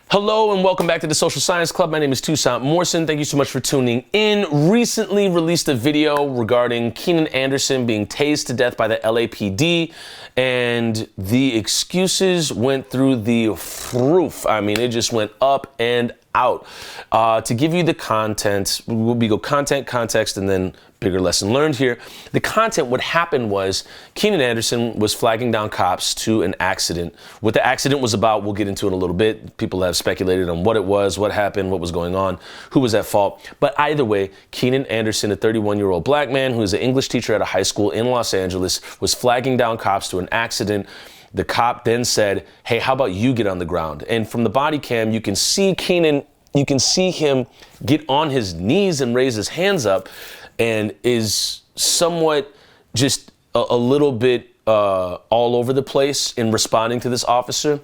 Hello and welcome back to the Social Science Club. My name is Toussaint Morrison. Thank you so much for tuning in. Recently released a video regarding Keenan Anderson being tased to death by the LAPD, and the excuses went through the roof. I mean, it just went up and out. To give you the content, we go content, context, and then bigger lesson learned here. The content, what happened was Keenan Anderson was flagging down cops to an accident. What the accident was about, we'll get into it in a little bit. People have speculated on what it was, what happened, what was going on, who was at fault. But either way, Keenan Anderson, a 31-year-old black man who is an English teacher at a high school in Los Angeles, was flagging down cops to an accident. The cop then said, "Hey, how about you get on the ground?" And from the body cam, you can see Keenan, you can see him get on his knees and raise his hands up, and is somewhat just a little bit all over the place in responding to this officer.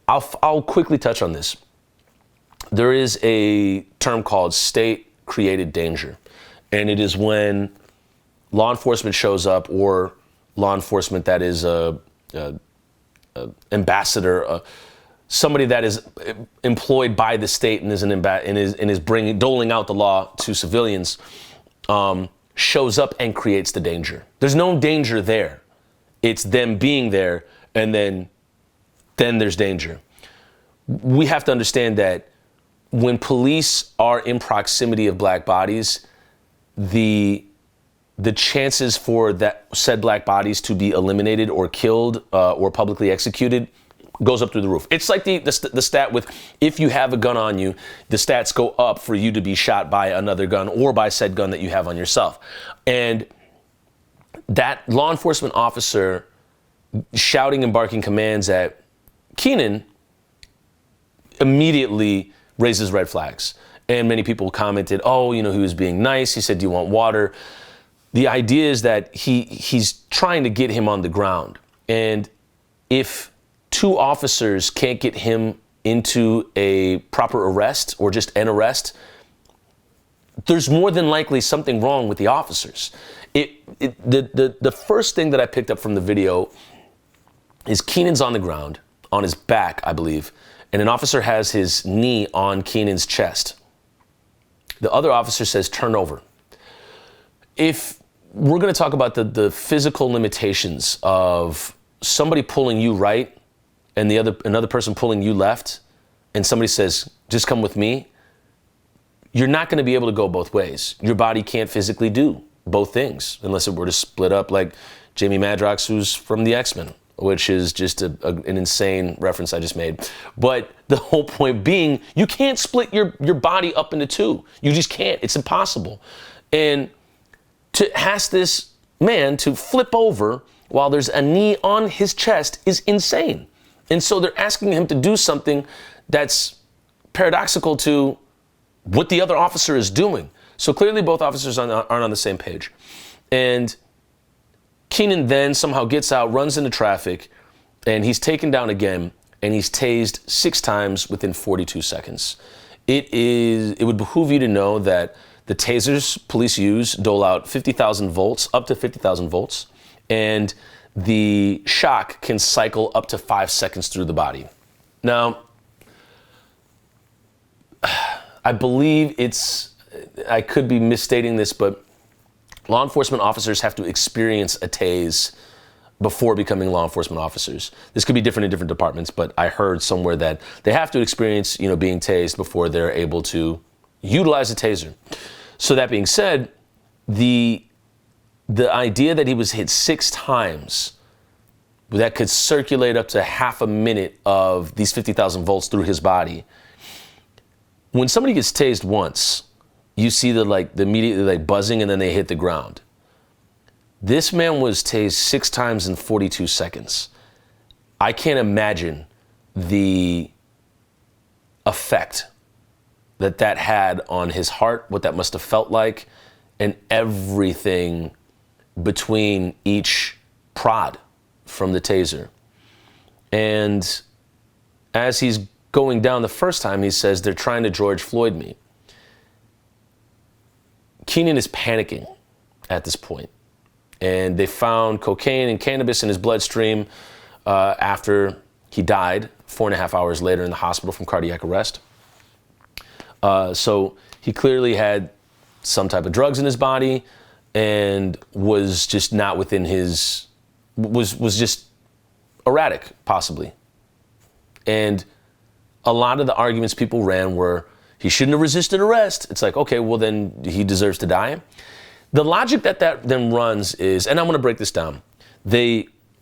I'll quickly touch on this. There is a term called state-created danger, and it is when law enforcement shows up, or law enforcement that is a ambassador, somebody that is employed by the state and is doling out the law to civilians, shows up and creates the danger. There's no danger there. It's them being there, and then there's danger. We have to understand that when police are in proximity of black bodies, the chances for that said black bodies to be eliminated or killed or publicly executed goes up through the roof. It's like the stat with, if you have a gun on you, the stats go up for you to be shot by another gun or by said gun that you have on yourself. And that law enforcement officer shouting and barking commands at Keenan immediately raises red flags. And many people commented, oh, he was being nice. He said, "Do you want water?" The idea is that he's trying to get him on the ground. And if two officers can't get him into a proper arrest or just an arrest, there's more than likely something wrong with the officers. The first thing that I picked up from the video is Keenan's on the ground, on his back, I believe, and an officer has his knee on Keenan's chest. The other officer says, "Turn over." If we're going to talk about the physical limitations of somebody pulling you right and another person pulling you left, and somebody says, "Just come with me," you're not going to be able to go both ways. Your body can't physically do both things unless it were to split up like Jamie Madrox, who's from the X-Men, which is just an insane reference I just made. But the whole point being, you can't split your body up into two. You just can't. It's impossible. And to ask this man to flip over while there's a knee on his chest is insane. And so they're asking him to do something that's paradoxical to what the other officer is doing. So clearly both officers aren't on the same page. And Keenan then somehow gets out, runs into traffic, and he's taken down again, and he's tased 6 times within 42 seconds. It would behoove you to know that the tasers police use dole out 50,000 volts, up to 50,000 volts, and the shock can cycle up to 5 seconds through the body. Now, I believe I could be misstating this, but law enforcement officers have to experience a tase before becoming law enforcement officers. This could be different in different departments, but I heard somewhere that they have to experience, being tased before they're able to utilize a taser. So that being said, the idea that he was hit 6 times, that could circulate up to half a minute of these 50,000 volts through his body. When somebody gets tased once, you see the immediately buzzing, and then they hit the ground. This man was tased 6 times in 42 seconds. I can't imagine the effect that had on his heart, what that must have felt like, and everything between each prod from the taser. And as he's going down the first time, he says, "They're trying to George Floyd me." Keenan is panicking at this point, and they found cocaine and cannabis in his bloodstream after he died 4.5 hours later in the hospital from cardiac arrest. So he clearly had some type of drugs in his body and was just not within his, was just erratic, possibly. And a lot of the arguments people ran were, he shouldn't have resisted arrest. It's like, okay, well then he deserves to die. The logic that then runs is, and I'm gonna break this down.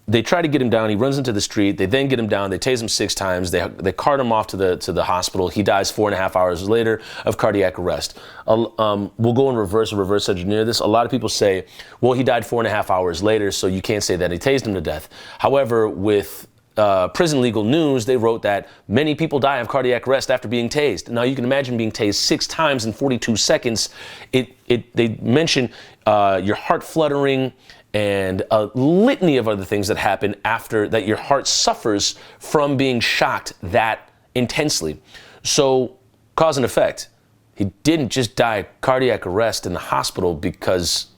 They try to get him down. He runs into the street. They then get him down. They tase him 6 times. They cart him off to the hospital. He dies 4.5 hours later of cardiac arrest. We'll go in reverse engineer this. A lot of people say, well, he died 4.5 hours later, so you can't say that he tased him to death. However, with Prison Legal News, they wrote that many people die of cardiac arrest after being tased. Now, you can imagine being tased 6 times in 42 seconds. They mention your heart fluttering, and a litany of other things that happen after that your heart suffers from being shocked that intensely. So, cause and effect. He didn't just die of cardiac arrest in the hospital because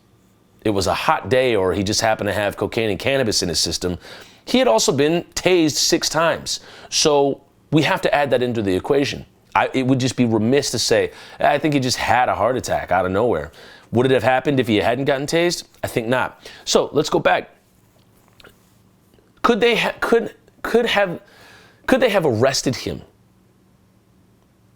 it was a hot day or he just happened to have cocaine and cannabis in his system. He had also been tased 6 times. So we have to add that into the equation. It would just be remiss to say, I think he just had a heart attack out of nowhere. Would it have happened if he hadn't gotten tased? I think not. So let's go back. Could they have arrested him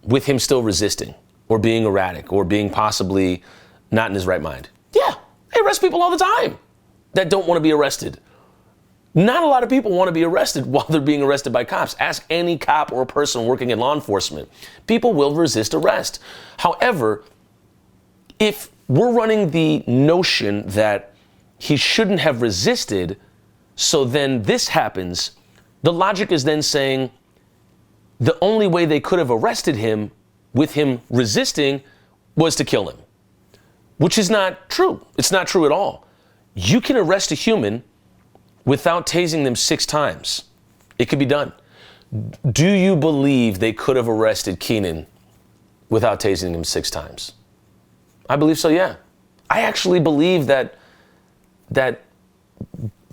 with him still resisting or being erratic or being possibly not in his right mind? Yeah, they arrest people all the time that don't want to be arrested. Not a lot of people want to be arrested while they're being arrested by cops. Ask any cop or person working in law enforcement. People will resist arrest. However, if we're running the notion that he shouldn't have resisted, so then this happens, the logic is then saying the only way they could have arrested him with him resisting was to kill him, which is not true. It's not true at all. You can arrest a human without tasing them 6 times. It could be done. Do you believe they could have arrested Keenan without tasing him 6 times? I believe so, yeah. I actually believe that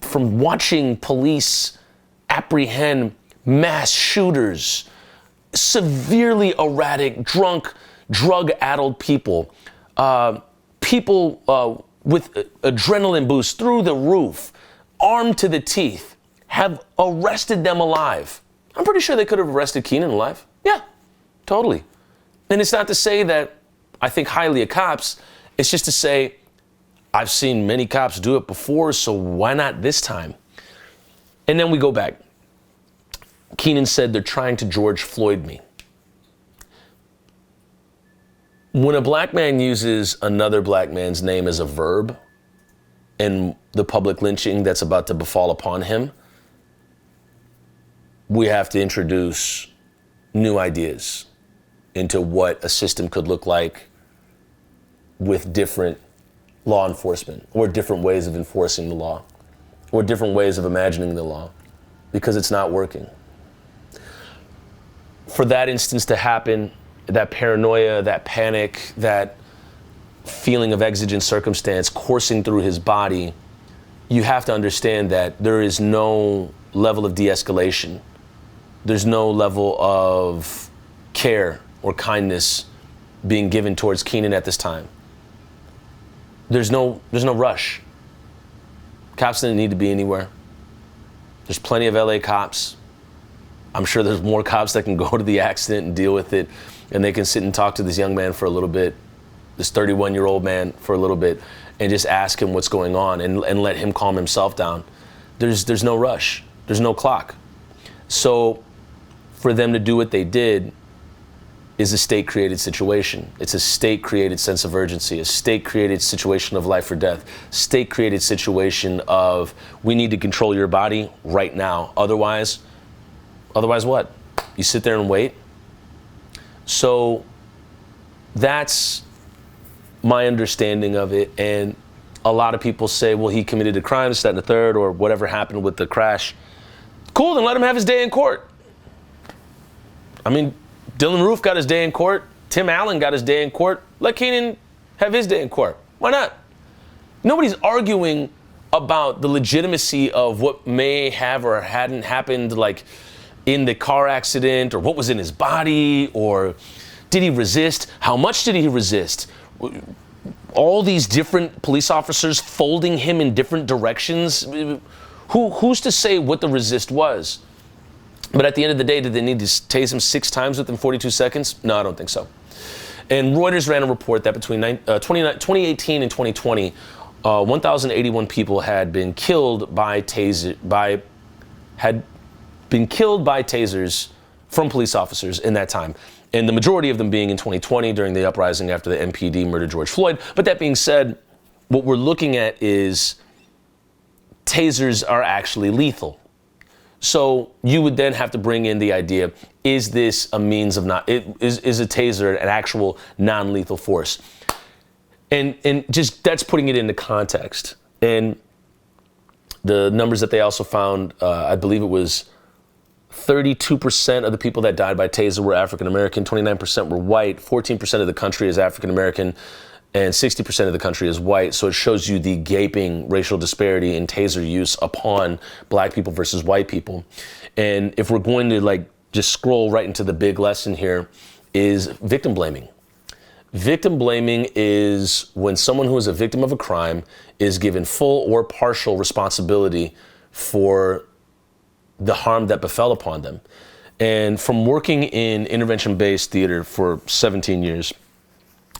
from watching police apprehend mass shooters, severely erratic, drunk, drug-addled people, people with adrenaline boosts through the roof, armed to the teeth, have arrested them alive. I'm pretty sure they could have arrested Keenan alive. Yeah, totally. And it's not to say that I think highly of cops. It's just to say, I've seen many cops do it before, so why not this time? And then we go back. Keenan said they're trying to George Floyd me. When a black man uses another black man's name as a verb in the public lynching that's about to befall upon him, we have to introduce new ideas into what a system could look like with different law enforcement or different ways of enforcing the law or different ways of imagining the law, because it's not working. For that instance to happen, that paranoia, that panic, that feeling of exigent circumstance coursing through his body, you have to understand that there is no level of de-escalation. There's no level of care or kindness being given towards Keenan at this time. There's no rush. Cops didn't need to be anywhere. There's plenty of LA cops. I'm sure there's more cops that can go to the accident and deal with it, and they can sit and talk to this young man for a little bit, this 31-year-old man for a little bit, and just ask him what's going on and let him calm himself down. There's no rush. There's no clock. So for them to do what they did is a state-created situation. It's a state-created sense of urgency, a state-created situation of life or death, state-created situation of we need to control your body right now. Otherwise what? You sit there and wait? So that's my understanding of it. And a lot of people say, well, he committed a crime, this, that, and the third, or whatever happened with the crash. Cool, then let him have his day in court. I mean, Dylan Roof got his day in court. Tim Allen got his day in court. Let Keenan have his day in court. Why not? Nobody's arguing about the legitimacy of what may have or hadn't happened, like in the car accident, or what was in his body, or did he resist? How much did he resist? All these different police officers folding him in different directions. Who's to say what the resist was? But at the end of the day, did they need to tase him 6 times within 42 seconds? No, I don't think so. And Reuters ran a report that between 2018 and 2020, 1,081 people had been killed by tasers from police officers in that time. And the majority of them being in 2020 during the uprising after the MPD murdered George Floyd. But that being said, what we're looking at is tasers are actually lethal. So you would then have to bring in the idea, is this a means of is a taser an actual non-lethal force? And just that's putting it into context. And the numbers that they also found, I believe it was 32% of the people that died by taser were African American, 29% were white, 14% of the country is African American, and 60% of the country is white. So it shows you the gaping racial disparity in taser use upon black people versus white people. And if we're going to just scroll right into the big lesson here, is victim blaming. Victim blaming is when someone who is a victim of a crime is given full or partial responsibility for the harm that befell upon them. And from working in intervention-based theater for 17 years,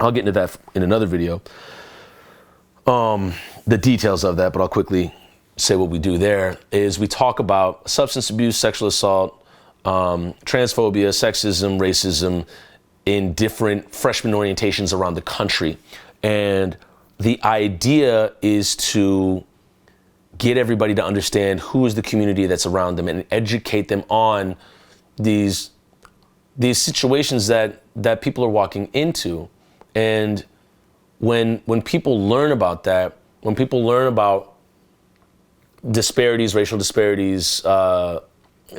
I'll get into that in another video, the details of that, but I'll quickly say what we do there is we talk about substance abuse, sexual assault, transphobia, sexism, racism in different freshman orientations around the country. And the idea is to get everybody to understand who is the community that's around them and educate them on these situations that people are walking into. And when people learn about that, when people learn about disparities, racial disparities,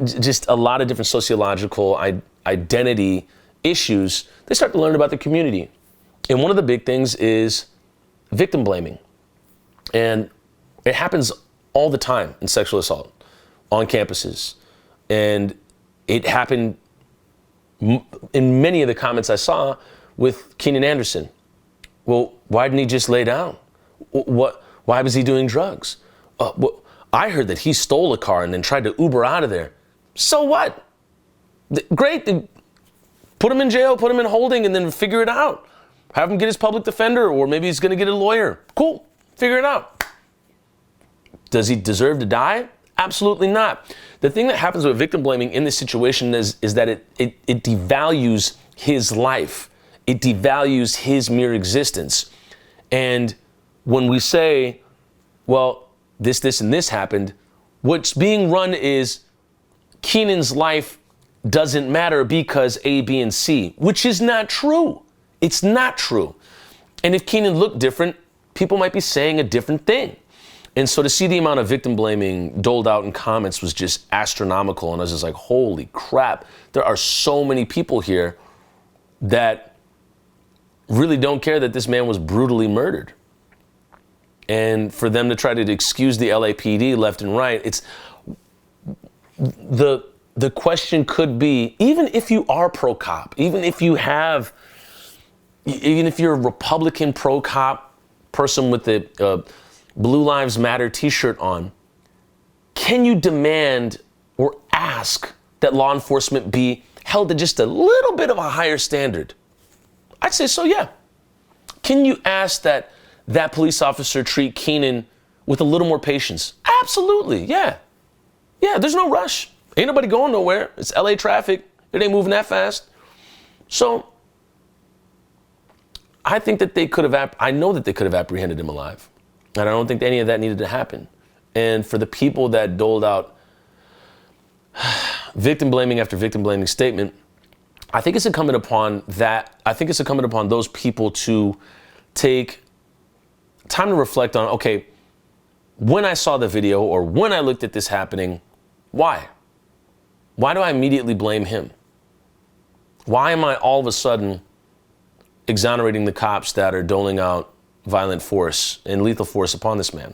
just a lot of different sociological identity issues, they start to learn about the community. And one of the big things is victim blaming. And it happens all the time in sexual assault on campuses. And it happened in many of the comments I saw with Keenan Anderson. Well, why didn't he just lay down? Why was he doing drugs? I heard that he stole a car and then tried to Uber out of there. So what? Great. Put him in jail, put him in holding, and then figure it out. Have him get his public defender, or maybe he's going to get a lawyer. Cool. Figure it out. Does he deserve to die? Absolutely not. The thing that happens with victim blaming in this situation is that it devalues his life. It devalues his mere existence. And when we say, well, this, and this happened, what's being run is Keenan's life doesn't matter because A, B, and C, which is not true. It's not true. And if Keenan looked different, people might be saying a different thing. And so to see the amount of victim blaming doled out in comments was just astronomical. And I was just like, holy crap, there are so many people here that really don't care that this man was brutally murdered. And for them to try to excuse the LAPD left and right, it's the question could be, even if you are pro-cop, even if you're a Republican pro-cop person with the Blue Lives Matter t-shirt on, can you demand or ask that law enforcement be held to just a little bit of a higher standard? I'd say so, yeah. Can you ask that police officer treat Keenan with a little more patience? Absolutely, yeah. Yeah, there's no rush. Ain't nobody going nowhere. It's LA traffic. It ain't moving that fast. So I think that I know that they could have apprehended him alive. And I don't think any of that needed to happen. And for the people that doled out victim blaming after victim blaming statement, I think it's incumbent upon those people to take time to reflect on, okay, when I saw the video or when I looked at this happening, why? Why do I immediately blame him? Why am I all of a sudden exonerating the cops that are doling out violent force and lethal force upon this man?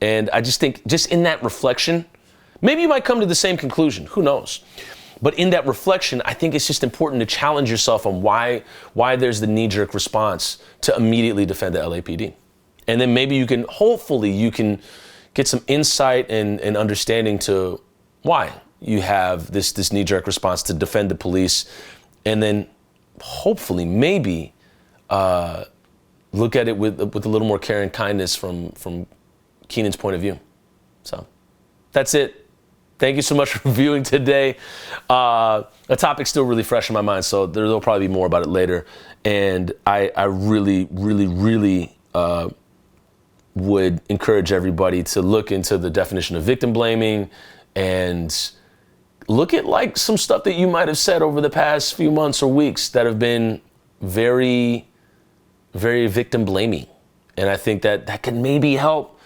And I just think, just in that reflection, Maybe you might come to the same conclusion. Who knows? But in that reflection, I think it's just important to challenge yourself on why there's the knee-jerk response to immediately defend the LAPD. And then maybe hopefully you can get some insight and understanding to why you have this knee-jerk response to defend the police. And then hopefully maybe look at it with a little more care and kindness from Keenan's point of view. So that's it. Thank you so much for viewing today. The topic's still really fresh in my mind, so there'll probably be more about it later. And I really, really, really would encourage everybody to look into the definition of victim blaming and look at like some stuff that you might have said over the past few months or weeks that have been very, very victim blaming. And I think that can maybe help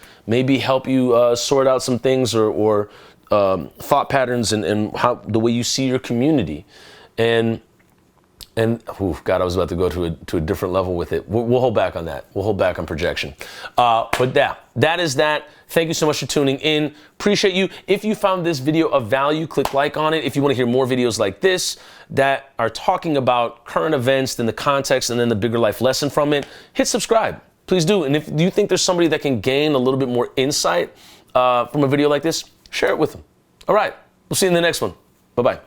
you sort out some things or thought patterns and how the way you see your community. And oh God, I was about to go to a different level with it. We'll hold back on that. We'll hold back on projection. But that is that. Thank you so much for tuning in. Appreciate you. If you found this video of value, click like on it. If you want to hear more videos like this that are talking about current events, then the context, and then the bigger life lesson from it, hit subscribe. Please do. And if you think there's somebody that can gain a little bit more insight from a video like this, share it with them. All right. We'll see you in the next one. Bye-bye.